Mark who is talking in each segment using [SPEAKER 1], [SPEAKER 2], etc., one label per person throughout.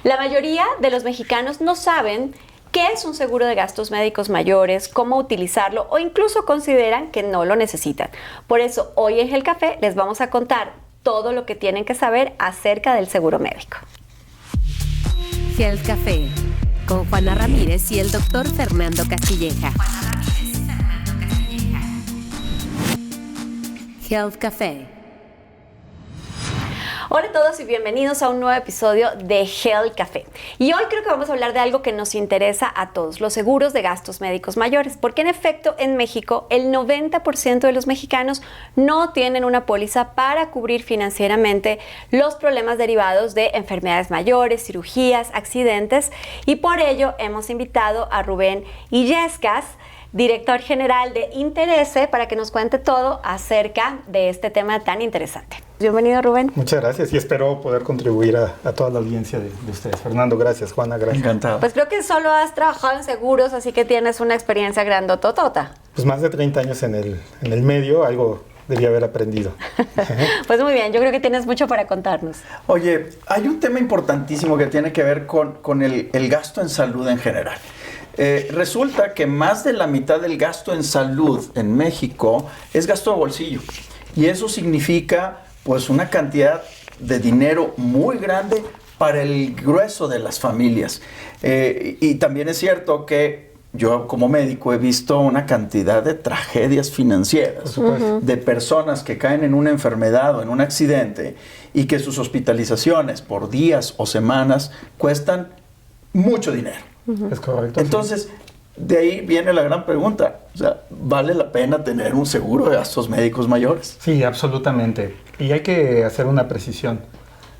[SPEAKER 1] La mayoría de los mexicanos no saben qué es un seguro de gastos médicos mayores, cómo utilizarlo o incluso consideran que no lo necesitan. Por eso hoy en Health Café les vamos a contar todo lo que tienen que saber acerca del seguro médico.
[SPEAKER 2] Health Café con Juana Ramírez y el doctor Fernando Castilleja. Health Café.
[SPEAKER 1] Hola a todos y bienvenidos a un nuevo episodio de Health Café. Y hoy creo que vamos a hablar de algo que nos interesa a todos, los seguros de gastos médicos mayores, porque en efecto en México el 90% de los mexicanos no tienen una póliza para cubrir financieramente los problemas derivados de enfermedades mayores, cirugías, accidentes, y por ello hemos invitado a Rubén Illescas, director general de Interese, para que nos cuente todo acerca de este tema tan interesante. Bienvenido, Rubén.
[SPEAKER 3] Muchas gracias y espero poder contribuir a toda la audiencia de ustedes. Fernando, gracias. Juana, gracias.
[SPEAKER 4] Encantado.
[SPEAKER 1] Pues creo que solo has trabajado en seguros, así que tienes una experiencia grandototota.
[SPEAKER 3] Pues más de 30 años en el medio, algo debía haber aprendido.
[SPEAKER 1] Pues muy bien, yo creo que tienes mucho para contarnos.
[SPEAKER 4] Oye, hay un tema importantísimo que tiene que ver con el gasto en salud en general. Resulta que más de la mitad del gasto en salud en México es gasto de bolsillo. Y eso significa pues una cantidad de dinero muy grande para el grueso de las familias. Y también es cierto que yo como médico he visto una cantidad de tragedias financieras, de personas que caen en una enfermedad o en un accidente y que sus hospitalizaciones por días o semanas cuestan mucho dinero.
[SPEAKER 3] Es correcto.
[SPEAKER 4] Entonces, de ahí viene la gran pregunta. O sea, ¿vale la pena tener un seguro de gastos médicos mayores?
[SPEAKER 3] Sí, absolutamente. Y hay que hacer una precisión.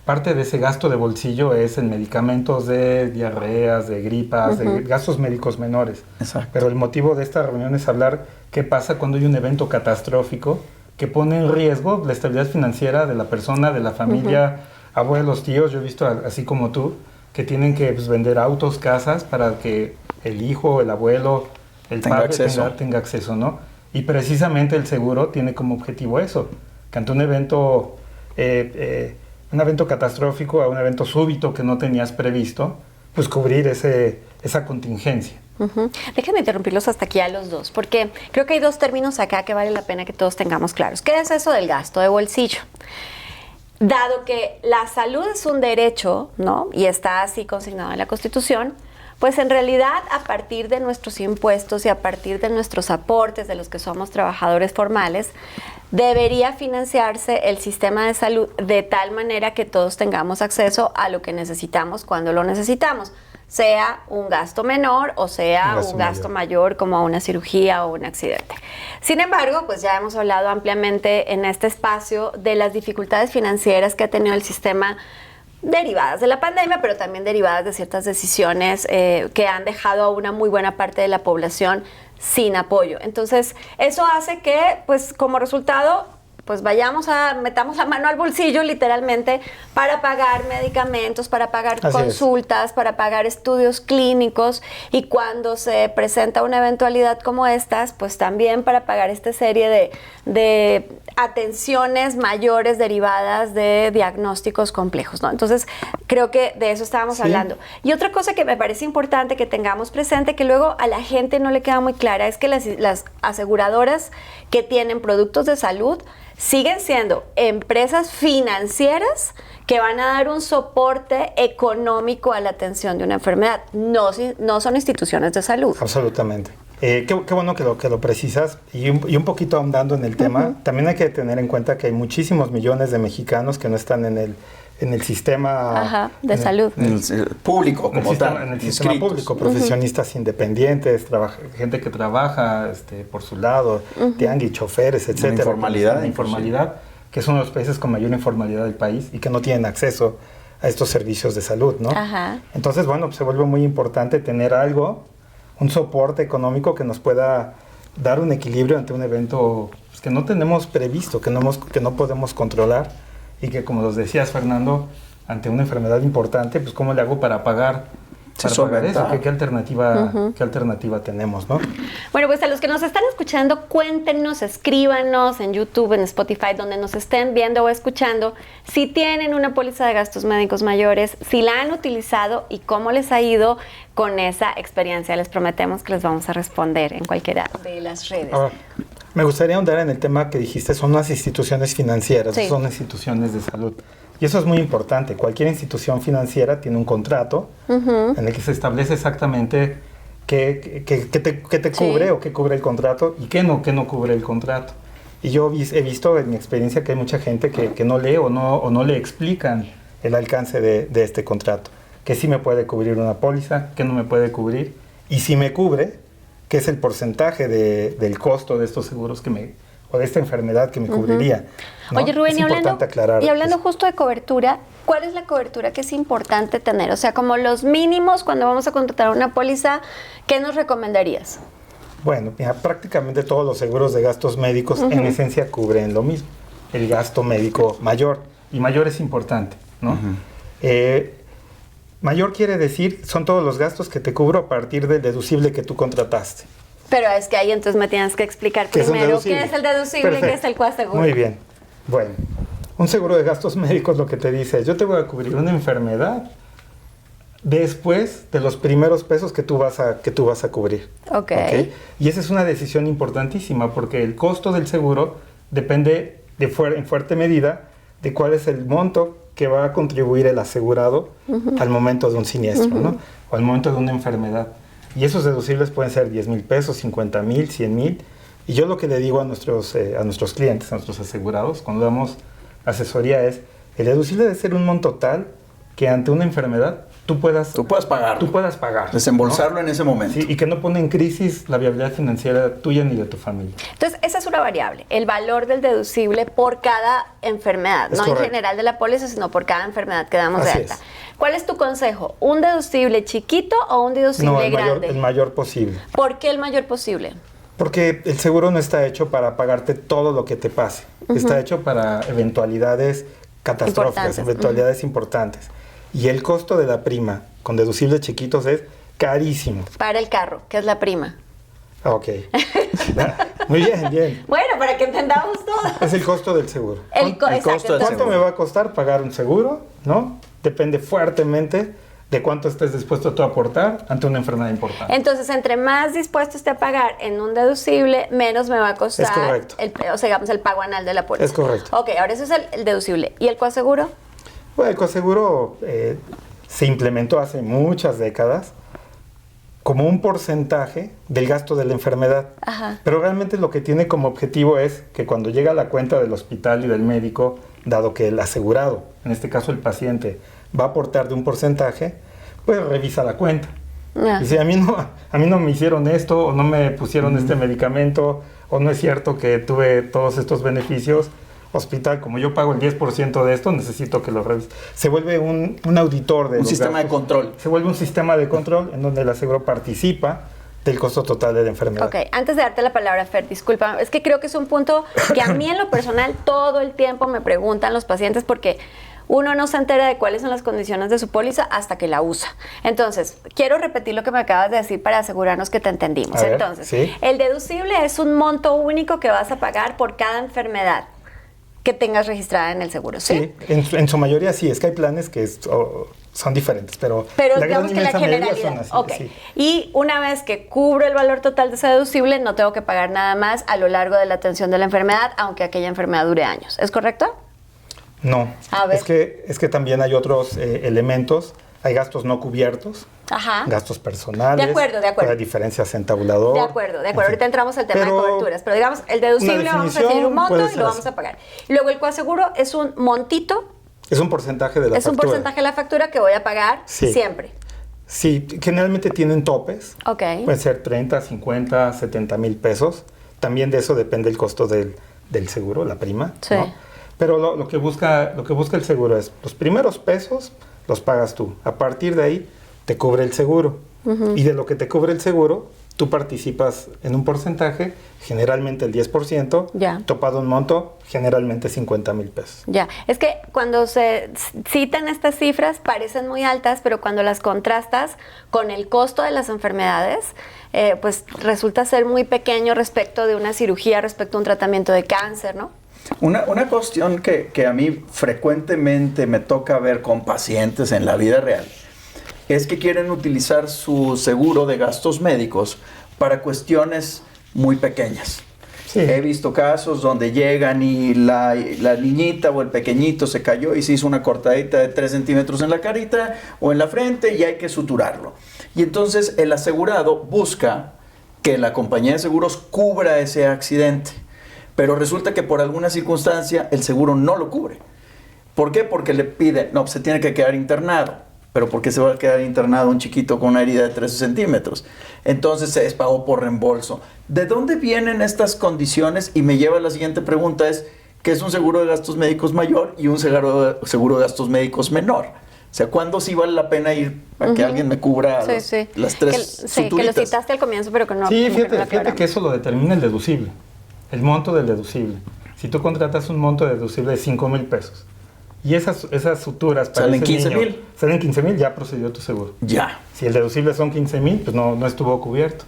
[SPEAKER 3] Parte de ese gasto de bolsillo es en medicamentos de diarreas, de gripas, de gastos médicos menores.
[SPEAKER 4] Exacto.
[SPEAKER 3] Pero el motivo de esta reunión es hablar qué pasa cuando hay un evento catastrófico que pone en riesgo la estabilidad financiera de la persona, de la familia, abuelos, tíos. Yo he visto así como tú, que tienen que vender autos, casas, para que el hijo, el abuelo, el padre tenga acceso, ¿no? Y precisamente el seguro tiene como objetivo eso, que ante un evento catastrófico, a un evento súbito que no tenías previsto, pues cubrir esa contingencia.
[SPEAKER 1] Déjenme interrumpirlos hasta aquí a los dos, porque creo que hay dos términos acá que vale la pena que todos tengamos claros. ¿Qué es eso del gasto de bolsillo? Dado que la salud es un derecho, ¿no? Y está así consignado en la Constitución, pues en realidad a partir de nuestros impuestos y a partir de nuestros aportes de los que somos trabajadores formales, debería financiarse el sistema de salud de tal manera que todos tengamos acceso a lo que necesitamos cuando lo necesitamos, sea un gasto menor o sea un gasto mayor como una cirugía o un accidente. Sin embargo, pues ya hemos hablado ampliamente en este espacio de las dificultades financieras que ha tenido el sistema derivadas de la pandemia, pero también derivadas de ciertas decisiones que han dejado a una muy buena parte de la población sin apoyo. Entonces, eso hace que, pues como resultado, pues metamos la mano al bolsillo literalmente para pagar medicamentos, para pagar consultas, para pagar estudios clínicos, y cuando se presenta una eventualidad como estas, pues también para pagar esta serie de atenciones mayores derivadas de diagnósticos complejos, ¿no? Entonces, creo que de eso estábamos hablando. Y otra cosa que me parece importante que tengamos presente, que luego a la gente no le queda muy clara, es que las aseguradoras que tienen productos de salud siguen siendo empresas financieras que van a dar un soporte económico a la atención de una enfermedad. No son instituciones de salud.
[SPEAKER 3] Absolutamente. Qué bueno que lo precisas. Y un poquito ahondando en el tema, también hay que tener en cuenta que hay muchísimos millones de mexicanos que no están en el sistema
[SPEAKER 1] de salud.
[SPEAKER 4] En el público, como tal.
[SPEAKER 3] En el sistema público, profesionistas independientes, gente que trabaja por su lado, tianguis, choferes, etcétera.
[SPEAKER 4] Informalidad.
[SPEAKER 3] Que es uno de los países con mayor informalidad del país y que no tienen acceso a estos servicios de salud, ¿no? Entonces, bueno, pues se vuelve muy importante tener un soporte económico que nos pueda dar un equilibrio ante un evento pues, que no tenemos previsto, que no podemos controlar, y que, como nos decías, Fernando, ante una enfermedad importante, pues ¿cómo le hago para pagar para pagar eso. ¿Qué alternativa tenemos, no?
[SPEAKER 1] Bueno, pues a los que nos están escuchando, cuéntenos, escríbanos en YouTube, en Spotify, donde nos estén viendo o escuchando, si tienen una póliza de gastos médicos mayores, si la han utilizado y cómo les ha ido con esa experiencia. Les prometemos que les vamos a responder en cualquiera de las redes.
[SPEAKER 3] Ahora, me gustaría ahondar en el tema que dijiste, son las instituciones financieras,
[SPEAKER 1] Sí.
[SPEAKER 3] son instituciones de salud. Y eso es muy importante. Cualquier institución financiera tiene un contrato en el que se establece exactamente qué te cubre
[SPEAKER 1] Sí.
[SPEAKER 3] o qué cubre el contrato y qué no cubre el contrato. Y yo he visto en mi experiencia que hay mucha gente que no lee o no le explican el alcance de este contrato. Que sí me puede cubrir una póliza, que no me puede cubrir. Y si me cubre, qué es el porcentaje del costo de estos seguros o de esta enfermedad que me cubriría. ¿no?
[SPEAKER 1] Oye, Rubén,
[SPEAKER 3] es
[SPEAKER 1] y hablando
[SPEAKER 3] importante aclarar eso.
[SPEAKER 1] justo de cobertura, ¿cuál es la cobertura que es importante tener? O sea, como los mínimos cuando vamos a contratar una póliza, ¿qué nos recomendarías?
[SPEAKER 3] Bueno, mira, prácticamente todos los seguros de gastos médicos en esencia cubren lo mismo. El gasto médico mayor. Y mayor es importante, ¿no? Mayor quiere decir, son todos los gastos que te cubro a partir del deducible que tú contrataste.
[SPEAKER 1] Pero es que ahí entonces me tienes que explicar
[SPEAKER 3] ¿Qué es un
[SPEAKER 1] primero
[SPEAKER 3] deducible?
[SPEAKER 1] qué es el deducible y qué
[SPEAKER 3] Perfecto.
[SPEAKER 1] es el coaseguro.
[SPEAKER 3] Muy bien. Bueno, un seguro de gastos médicos lo que te dice es, yo te voy a cubrir una enfermedad después de los primeros pesos que tú vas a cubrir.
[SPEAKER 1] Ok.
[SPEAKER 3] Y esa es una decisión importantísima porque el costo del seguro depende en fuerte medida de cuál es el monto que va a contribuir el asegurado al momento de un siniestro, ¿no? O al momento de una enfermedad. Y esos deducibles pueden ser 10,000 pesos, 50,000, 100,000. Y yo lo que le digo a nuestros clientes, a nuestros asegurados, cuando damos asesoría es, el deducible debe ser un monto tal que ante una enfermedad tú puedas pagar.
[SPEAKER 4] Desembolsarlo, ¿no? En ese momento.
[SPEAKER 3] Sí, y que no pone en crisis la viabilidad financiera tuya ni de tu familia.
[SPEAKER 1] Entonces, esa es una variable, el valor del deducible por cada enfermedad,
[SPEAKER 3] Es
[SPEAKER 1] no
[SPEAKER 3] correcto.
[SPEAKER 1] en general de la póliza, sino por cada enfermedad que damos de
[SPEAKER 3] Así
[SPEAKER 1] alta.
[SPEAKER 3] es.
[SPEAKER 1] ¿Cuál es tu consejo? ¿Un deducible chiquito o un deducible
[SPEAKER 3] No,
[SPEAKER 1] grande?
[SPEAKER 3] el mayor posible.
[SPEAKER 1] ¿Por qué el mayor posible?
[SPEAKER 3] Porque el seguro no está hecho para pagarte todo lo que te pase. Está hecho para eventualidades catastróficas,
[SPEAKER 1] Importantes.
[SPEAKER 3] eventualidades importantes. Y el costo de la prima con deducibles chiquitos es carísimo.
[SPEAKER 1] Para el carro, que es la prima.
[SPEAKER 3] Ok. Muy bien, bien.
[SPEAKER 1] Bueno, para que entendamos todo.
[SPEAKER 3] Es el costo del seguro.
[SPEAKER 1] Exacto,
[SPEAKER 4] costo del
[SPEAKER 3] ¿Cuánto
[SPEAKER 4] seguro.
[SPEAKER 3] me va a costar pagar un seguro? ¿No? Depende fuertemente de cuánto estés dispuesto tú a aportar ante una enfermedad importante.
[SPEAKER 1] Entonces, entre más dispuesto esté a pagar en un deducible, menos me va a costar
[SPEAKER 3] Es correcto.
[SPEAKER 1] digamos, el pago anual de la póliza.
[SPEAKER 3] Es correcto.
[SPEAKER 1] Ok, ahora eso es el deducible. ¿Y el coaseguro?
[SPEAKER 3] Bueno, el coaseguro se implementó hace muchas décadas como un porcentaje del gasto de la enfermedad.
[SPEAKER 1] Ajá.
[SPEAKER 3] Pero realmente lo que tiene como objetivo es que cuando llega la cuenta del hospital y del médico, dado que el asegurado, en este caso el paciente, va a aportar de un porcentaje, pues revisa la cuenta.
[SPEAKER 1] Ah.
[SPEAKER 3] Dice, a mí no me hicieron esto, o no me pusieron este medicamento, o no es cierto que tuve todos estos beneficios. Hospital, como yo pago el 10% de esto, necesito que lo revise. Se vuelve un auditor de
[SPEAKER 4] Un
[SPEAKER 3] los
[SPEAKER 4] sistema de
[SPEAKER 3] gastos.
[SPEAKER 4] control.
[SPEAKER 3] Se vuelve un sistema de control en donde el aseguro participa del costo total de la enfermedad.
[SPEAKER 1] Ok, antes de darte la palabra, Fer, disculpa, es que creo que es un punto que a mí en lo personal todo el tiempo me preguntan los pacientes porque uno no se entera de cuáles son las condiciones de su póliza hasta que la usa. Entonces, quiero repetir lo que me acabas de decir para asegurarnos que te entendimos.
[SPEAKER 3] A ver,
[SPEAKER 1] Entonces,
[SPEAKER 3] sí.
[SPEAKER 1] el deducible es un monto único que vas a pagar por cada enfermedad que tengas registrada en el seguro, ¿sí?
[SPEAKER 3] Sí, en su mayoría sí, es que hay planes que son diferentes, pero la
[SPEAKER 1] digamos que la
[SPEAKER 3] inmensa mayoría
[SPEAKER 1] generalidad.
[SPEAKER 3] son así.
[SPEAKER 1] Ok.
[SPEAKER 3] Sí.
[SPEAKER 1] Y una vez que cubro el valor total de ese deducible, no tengo que pagar nada más a lo largo de la atención de la enfermedad, aunque aquella enfermedad dure años. ¿Es correcto?
[SPEAKER 3] No,
[SPEAKER 1] A ver.
[SPEAKER 3] es que también hay otros elementos, hay gastos no cubiertos,
[SPEAKER 1] Ajá.
[SPEAKER 3] gastos personales,
[SPEAKER 1] De acuerdo.
[SPEAKER 3] hay diferencias en tabulador.
[SPEAKER 1] De acuerdo.
[SPEAKER 3] en fin.
[SPEAKER 1] Ahorita entramos al tema de
[SPEAKER 3] Pero
[SPEAKER 1] coberturas, pero digamos, el deducible
[SPEAKER 3] una
[SPEAKER 1] vamos a
[SPEAKER 3] definición
[SPEAKER 1] decir un monto
[SPEAKER 3] puede
[SPEAKER 1] y
[SPEAKER 3] ser
[SPEAKER 1] lo
[SPEAKER 3] así.
[SPEAKER 1] vamos a pagar. Y luego el coaseguro es un montito,
[SPEAKER 3] Es un porcentaje de la
[SPEAKER 1] es
[SPEAKER 3] factura.
[SPEAKER 1] un porcentaje de la factura que voy a pagar
[SPEAKER 3] Sí.
[SPEAKER 1] siempre.
[SPEAKER 3] Sí, generalmente tienen topes.
[SPEAKER 1] Ok.
[SPEAKER 3] Pueden ser 30, 50, 70 mil pesos. También de eso depende el costo del seguro, la prima.
[SPEAKER 1] Sí.
[SPEAKER 3] ¿no? Pero lo que busca el seguro es, los primeros pesos los pagas tú. A partir de ahí te cubre el seguro. Y de lo que te cubre el seguro, tú participas en un porcentaje, generalmente el 10%,
[SPEAKER 1] Ya.
[SPEAKER 3] topado un monto, generalmente 50,000 pesos.
[SPEAKER 1] Ya, es que cuando se citan estas cifras parecen muy altas, pero cuando las contrastas con el costo de las enfermedades, pues resulta ser muy pequeño respecto de una cirugía, respecto a un tratamiento de cáncer, ¿no?
[SPEAKER 4] Una cuestión que a mí frecuentemente me toca ver con pacientes en la vida real es que quieren utilizar su seguro de gastos médicos para cuestiones muy pequeñas.
[SPEAKER 3] Sí.
[SPEAKER 4] He visto casos donde llegan y la niñita o el pequeñito se cayó y se hizo una cortadita de 3 centímetros en la carita o en la frente y hay que suturarlo. Y entonces el asegurado busca que la compañía de seguros cubra ese accidente. Pero resulta que por alguna circunstancia el seguro no lo cubre. ¿Por qué? Porque le pide, no, se tiene que quedar internado. Pero ¿por qué se va a quedar internado un chiquito con una herida de 13 centímetros? Entonces se pagó por reembolso. ¿De dónde vienen estas condiciones? Y me lleva a la siguiente pregunta, ¿qué es un seguro de gastos médicos mayor y un seguro de gastos médicos menor? O sea, ¿cuándo sí vale la pena ir a que alguien me cubra las tres
[SPEAKER 1] Sí, que lo
[SPEAKER 4] suturitas?
[SPEAKER 1] citaste al comienzo, pero que no.
[SPEAKER 3] Sí,
[SPEAKER 1] como que no lo
[SPEAKER 3] fíjate
[SPEAKER 1] aclaramos.
[SPEAKER 3] que eso lo determina el deducible, el monto del deducible. Si tú contratas un monto deducible de 5,000 pesos y esas suturas para
[SPEAKER 4] Salen
[SPEAKER 3] ese
[SPEAKER 4] 15,000.
[SPEAKER 3] niño salen 15,000, ya procedió tu seguro.
[SPEAKER 4] Ya.
[SPEAKER 3] Si el deducible son 15,000, pues no estuvo cubierto.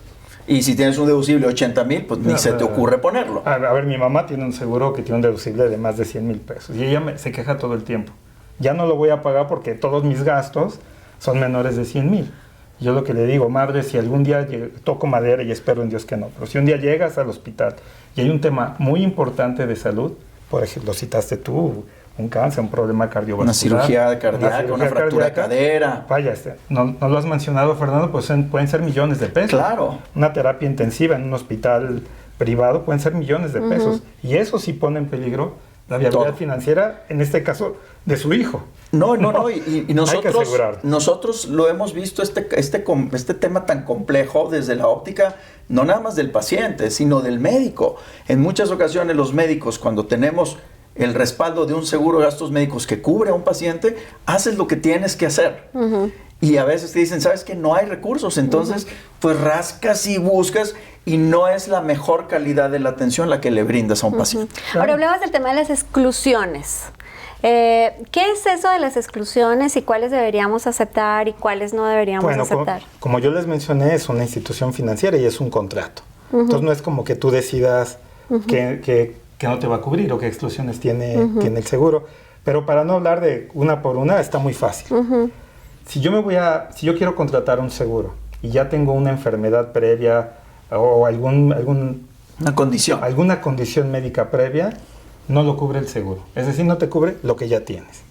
[SPEAKER 4] Y si tienes un deducible de 80,000, pues ni
[SPEAKER 3] No,
[SPEAKER 4] se te ocurre ponerlo.
[SPEAKER 3] A ver, mi mamá tiene un seguro que tiene un deducible de más de 100,000 pesos y ella se queja todo el tiempo. Ya no lo voy a pagar porque todos mis gastos son menores de 100,000. Yo lo que le digo, madre, si algún día toco madera y espero en Dios que no, pero si un día llegas al hospital y hay un tema muy importante de salud, por ejemplo, citaste tú, un cáncer, un problema cardiovascular,
[SPEAKER 4] Una cirugía cardíaca, una fractura de cadera.
[SPEAKER 3] Vaya, no lo has mencionado, Fernando, pues pueden ser millones de pesos.
[SPEAKER 4] Claro.
[SPEAKER 3] Una terapia intensiva en un hospital privado pueden ser millones de pesos. Y eso sí pone en peligro la viabilidad financiera, en este caso, de su hijo.
[SPEAKER 4] No, y
[SPEAKER 3] Hay que asegurar.
[SPEAKER 4] nosotros lo hemos visto este tema tan complejo desde la óptica, no nada más del paciente, sino del médico. En muchas ocasiones los médicos, cuando tenemos el respaldo de un seguro de gastos médicos que cubre a un paciente, haces lo que tienes que hacer. Y a veces te dicen, ¿sabes qué? No hay recursos. Entonces, pues rascas y buscas y no es la mejor calidad de la atención la que le brindas a un paciente.
[SPEAKER 1] Ahora hablabas del tema de las exclusiones. ¿Qué es eso de las exclusiones y cuáles deberíamos aceptar y cuáles no deberíamos aceptar?
[SPEAKER 3] Como yo les mencioné, es una institución financiera y es un contrato. Entonces no es como que tú decidas que no te va a cubrir o qué exclusiones tiene el seguro. Pero para no hablar de una por una, está muy fácil. Si yo quiero contratar un seguro y ya tengo una enfermedad previa o alguna condición médica previa, no lo cubre el seguro. Es decir, no te cubre lo que ya tienes.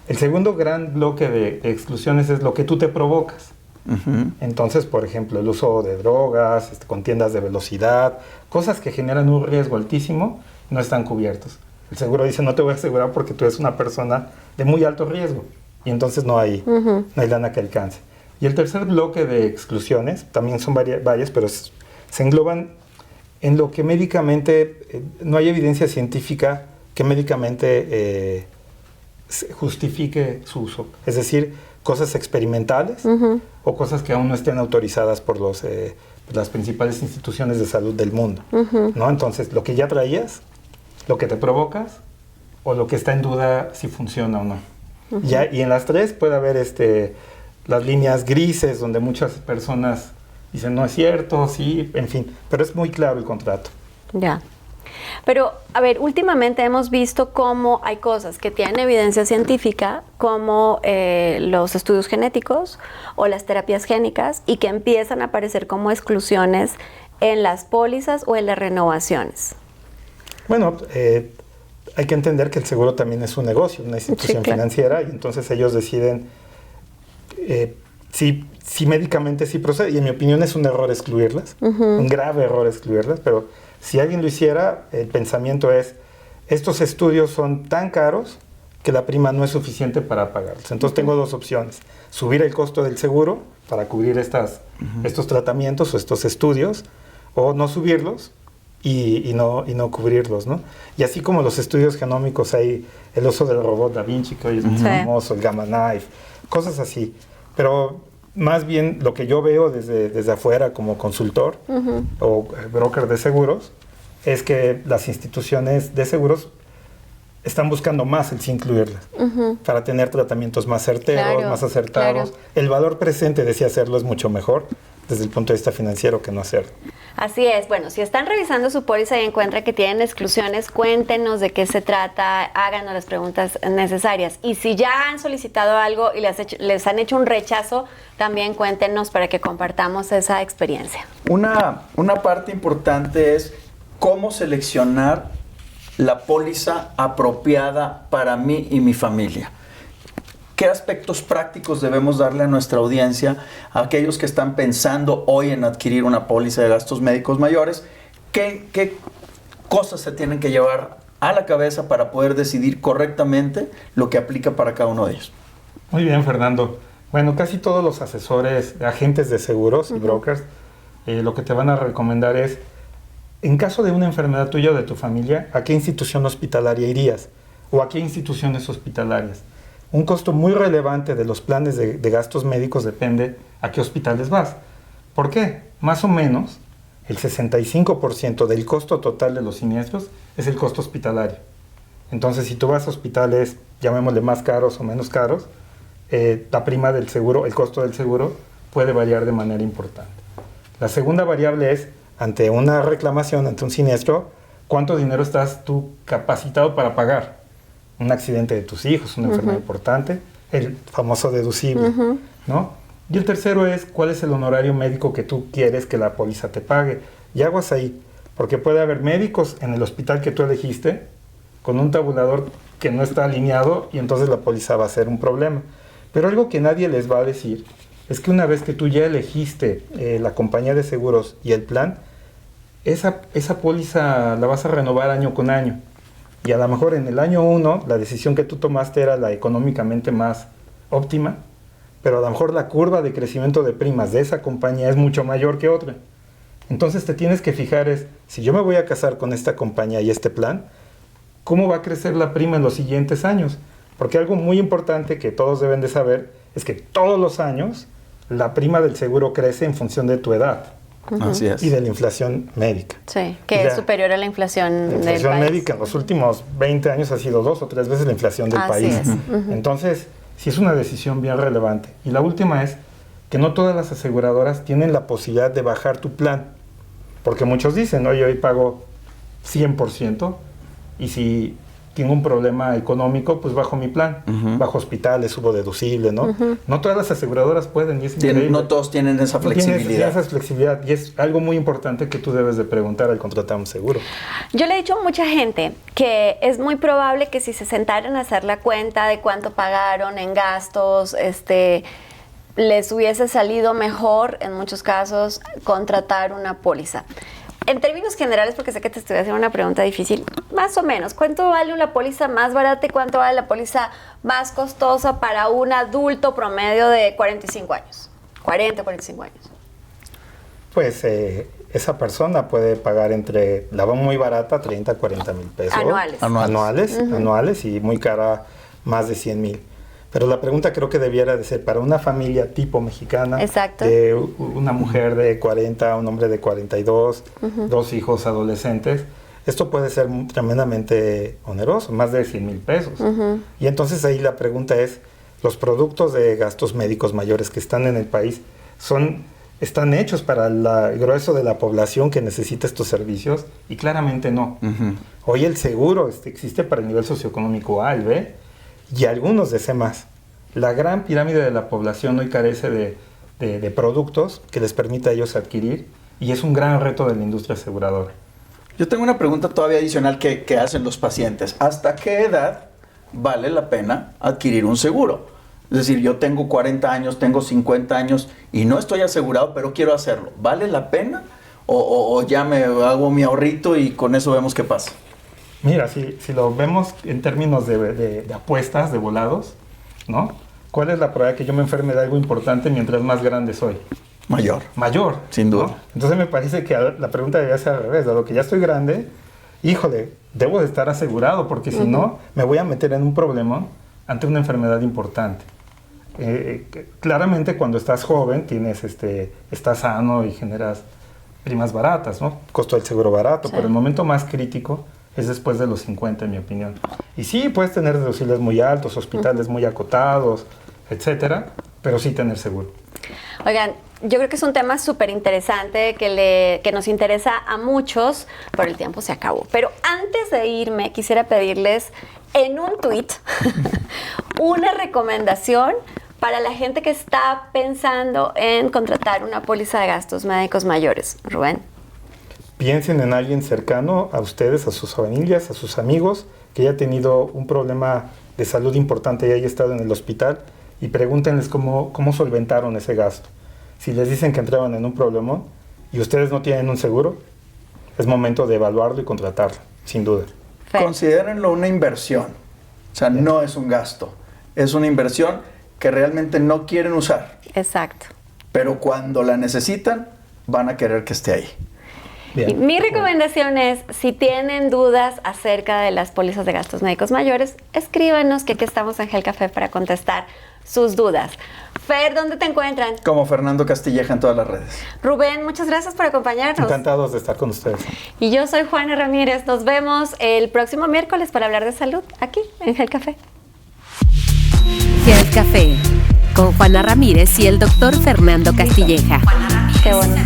[SPEAKER 3] El segundo gran bloque de exclusiones es lo que tú te provocas. Entonces, por ejemplo, el uso de drogas, contiendas de velocidad, cosas que generan un riesgo altísimo, no están cubiertos. El seguro dice, no te voy a asegurar porque tú eres una persona de muy alto riesgo. Y entonces no hay lana que alcance. Y el tercer bloque de exclusiones, también son varias, pero se engloban en lo que médicamente, no hay evidencia científica que médicamente justifique su uso. Es decir, cosas experimentales o cosas que aún no estén autorizadas por las principales instituciones de salud del mundo. ¿No? Entonces, lo que ya traías, lo que te provocas o lo que está en duda si funciona o no. Y en las tres puede haber las líneas grises donde muchas personas dicen no es cierto, sí, en fin, pero es muy claro el contrato.
[SPEAKER 1] Ya. Pero, a ver, últimamente hemos visto cómo hay cosas que tienen evidencia científica, como los estudios genéticos o las terapias génicas, y que empiezan a aparecer como exclusiones en las pólizas o en las renovaciones.
[SPEAKER 3] Bueno, hay que entender que el seguro también es un negocio, una institución financiera, y entonces ellos deciden si médicamente sí procede, y en mi opinión es un error excluirlas, un grave error excluirlas, pero si alguien lo hiciera, el pensamiento es, estos estudios son tan caros que la prima no es suficiente para pagarlos. Entonces tengo dos opciones, subir el costo del seguro para cubrir estos tratamientos o estos estudios, o no subirlos y no cubrirlos, ¿no? Y así como los estudios genómicos, hay el uso del robot Da Vinci, que hoy es muy famoso, el Gamma Knife, cosas así. Pero más bien lo que yo veo desde afuera como consultor o broker de seguros es que las instituciones de seguros están buscando más el sí incluirlas para tener tratamientos más certeros, más acertados.
[SPEAKER 1] Claro.
[SPEAKER 3] El valor presente de sí hacerlo es mucho mejor desde el punto de vista financiero que no hacerlo.
[SPEAKER 1] Así es. Bueno, si están revisando su póliza y encuentran que tienen exclusiones, cuéntenos de qué se trata, háganos las preguntas necesarias. Y si ya han solicitado algo y les han hecho un rechazo, también cuéntenos para que compartamos esa experiencia.
[SPEAKER 4] Una parte importante es cómo seleccionar la póliza apropiada para mí y mi familia. ¿Qué aspectos prácticos debemos darle a nuestra audiencia, a aquellos que están pensando hoy en adquirir una póliza de gastos médicos mayores? ¿Qué cosas se tienen que llevar a la cabeza para poder decidir correctamente lo que aplica para cada uno de ellos?
[SPEAKER 3] Muy bien, Fernando. Bueno, casi todos los asesores, agentes de seguros y brokers, lo que te van a recomendar es, en caso de una enfermedad tuya o de tu familia, ¿a qué institución hospitalaria irías? ¿O a qué instituciones hospitalarias? Un costo muy relevante de los planes de gastos médicos depende a qué hospitales vas. ¿Por qué? Más o menos el 65% del costo total de los siniestros es el costo hospitalario. Entonces, si tú vas a hospitales, llamémosle más caros o menos caros, la prima del seguro, el costo del seguro, puede variar de manera importante. La segunda variable es, ante una reclamación, ante un siniestro, ¿cuánto dinero estás tú capacitado para pagar? Un accidente de tus hijos, una enfermedad importante, el famoso deducible, ¿no? Y el tercero es, ¿cuál es el honorario médico que tú quieres que la póliza te pague? Y aguas ahí, porque puede haber médicos en el hospital que tú elegiste con un tabulador que no está alineado y entonces la póliza va a ser un problema. Pero algo que nadie les va a decir es que una vez que tú ya elegiste la compañía de seguros y el plan, esa póliza la vas a renovar año con año. Y a lo mejor en el año 1 la decisión que tú tomaste era la económicamente más óptima, pero a lo mejor la curva de crecimiento de primas de esa compañía es mucho mayor que otra. Entonces te tienes que fijar si yo me voy a casar con esta compañía y este plan, ¿cómo va a crecer la prima en los siguientes años? Porque algo muy importante que todos deben de saber es que todos los años la prima del seguro crece en función de tu edad.
[SPEAKER 4] Así es.
[SPEAKER 3] Y de la inflación médica.
[SPEAKER 1] Sí, que es superior a la inflación del país.
[SPEAKER 3] La inflación médica en los últimos 20 años ha sido 2 o 3 veces la inflación del país.
[SPEAKER 1] Así es.
[SPEAKER 3] Entonces, sí es una decisión bien relevante. Y la última es que no todas las aseguradoras tienen la posibilidad de bajar tu plan. Porque muchos dicen, oye, hoy pago 100% y si tengo un problema económico, pues bajo mi plan. Bajo hospitales, subo deducible, ¿no? No todas las aseguradoras pueden y es increíble.
[SPEAKER 4] No todos tienen esa flexibilidad.
[SPEAKER 3] Tienen esa flexibilidad y es algo muy importante que tú debes de preguntar al contratar un seguro.
[SPEAKER 1] Yo le he dicho a mucha gente que es muy probable que si se sentaran a hacer la cuenta de cuánto pagaron en gastos, les hubiese salido mejor, en muchos casos, contratar una póliza. En términos generales, porque sé que te estoy haciendo una pregunta difícil, más o menos, ¿cuánto vale una póliza más barata y cuánto vale la póliza más costosa para un adulto promedio de 45 años? 40, 45 años.
[SPEAKER 3] Pues esa persona puede pagar la va muy barata, 30, 40 mil pesos. Anuales y muy cara, más de 100 mil. Pero la pregunta creo que debiera de ser para una familia tipo mexicana,
[SPEAKER 1] exacto,
[SPEAKER 3] de una mujer de 40, un hombre de 42, 2 hijos adolescentes. Esto puede ser tremendamente oneroso, más de 100 mil pesos. Y entonces ahí la pregunta es, ¿los productos de gastos médicos mayores que están en el país están hechos para el grueso de la población que necesita estos servicios? Y claramente no. Hoy el seguro existe para el nivel socioeconómico A, el B, y algunos de C+. La gran pirámide de la población hoy carece de productos que les permita a ellos adquirir, y es un gran reto de la industria aseguradora.
[SPEAKER 4] Yo tengo una pregunta todavía adicional que hacen los pacientes. ¿Hasta qué edad vale la pena adquirir un seguro? Es decir, yo tengo 40 años, tengo 50 años y no estoy asegurado, pero quiero hacerlo. ¿Vale la pena? ¿O ya me hago mi ahorrito y con eso vemos qué pasa?
[SPEAKER 3] Mira, si lo vemos en términos de apuestas, de volados, ¿no? ¿Cuál es la probabilidad que yo me enferme de algo importante mientras más grande soy?
[SPEAKER 4] Mayor.
[SPEAKER 3] Sin duda. ¿No? Entonces me parece que la pregunta debería ser al revés. Dado que ya estoy grande, híjole, debo de estar asegurado porque si no, me voy a meter en un problema ante una enfermedad importante. Claramente cuando estás joven estás sano y generas primas baratas, ¿no? Costo del seguro barato,
[SPEAKER 1] Sí.
[SPEAKER 3] pero el momento más crítico es después de los 50, en mi opinión. Y sí, puedes tener deducibles muy altos, hospitales muy acotados, etcétera, pero sí tener seguro.
[SPEAKER 1] Oigan, yo creo que es un tema súper interesante que nos interesa a muchos, pero el tiempo se acabó. Pero antes de irme, quisiera pedirles en un tuit una recomendación para la gente que está pensando en contratar una póliza de gastos médicos mayores. Rubén.
[SPEAKER 3] Piensen en alguien cercano a ustedes, a sus familias, a sus amigos, que haya tenido un problema de salud importante y haya estado en el hospital, y pregúntenles cómo solventaron ese gasto. Si les dicen que entraron en un problemón y ustedes no tienen un seguro, es momento de evaluarlo y contratarlo, sin duda.
[SPEAKER 1] Fer.
[SPEAKER 4] Considérenlo una inversión. O sea, no es un gasto. Es una inversión que realmente no quieren usar.
[SPEAKER 1] Exacto.
[SPEAKER 4] Pero cuando la necesitan, van a querer que esté ahí.
[SPEAKER 3] Bien.
[SPEAKER 1] Y mi recomendación es, si tienen dudas acerca de las pólizas de gastos médicos mayores, escríbanos, que aquí estamos en Gel Café para contestar sus dudas. Fer, ¿dónde te encuentran?
[SPEAKER 4] Como Fernando Castilleja en todas las redes.
[SPEAKER 1] Rubén, muchas gracias por acompañarnos.
[SPEAKER 3] Encantados de estar con ustedes.
[SPEAKER 1] Y yo soy Juana Ramírez. Nos vemos el próximo miércoles para hablar de salud aquí en Gel Café.
[SPEAKER 2] Gel Café con Juana Ramírez y el doctor Fernando Castilleja.
[SPEAKER 1] Qué bueno.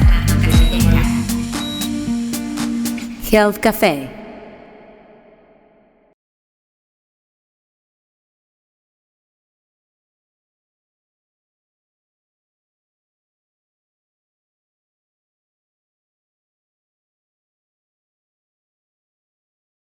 [SPEAKER 2] Health Café.